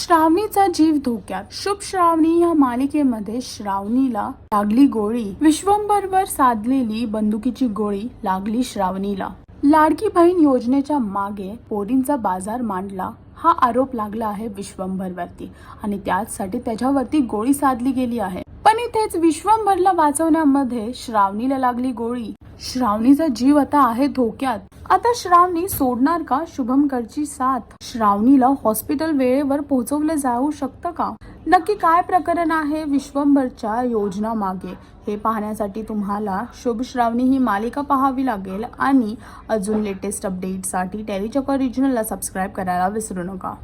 श्रावणीचा जीव धोक्यात. शुभ श्रावणी या मालिकेमध्ये श्रावणीला लागली गोळी. विश्वंभरवर साधलेली बंदुकीची गोळी लागली श्रावणीला. लाडकी बहीण योजनेच्या मागे पोरींचा बाजार मांडला हा आरोप लागला आहे विश्वंभरवरती आणि त्यासाठी त्याच्यावरती गोळी साधली गेली आहे. पण इथेच विश्वंभरला वाचवण्यामध्ये श्रावणीला लागली गोळी. श्रावणीचा जीव आता आहे धोक्यात. आता श्रावणी सोडणार का शुभंकरची साथ? श्रावणीला हॉस्पिटल वेळेवर पोहोचवलं जाऊ शकतं का? नक्की काय प्रकरण आहे विश्वंभरच्या योजना मागे हे पाहण्यासाठी तुम्हाला शुभ श्रावणी ही मालिका पाहावी लागेल आणि अजून लेटेस्ट अपडेटसाठी टेलीचक्र रिजनलला सबस्क्राईब करायला विसरू नका.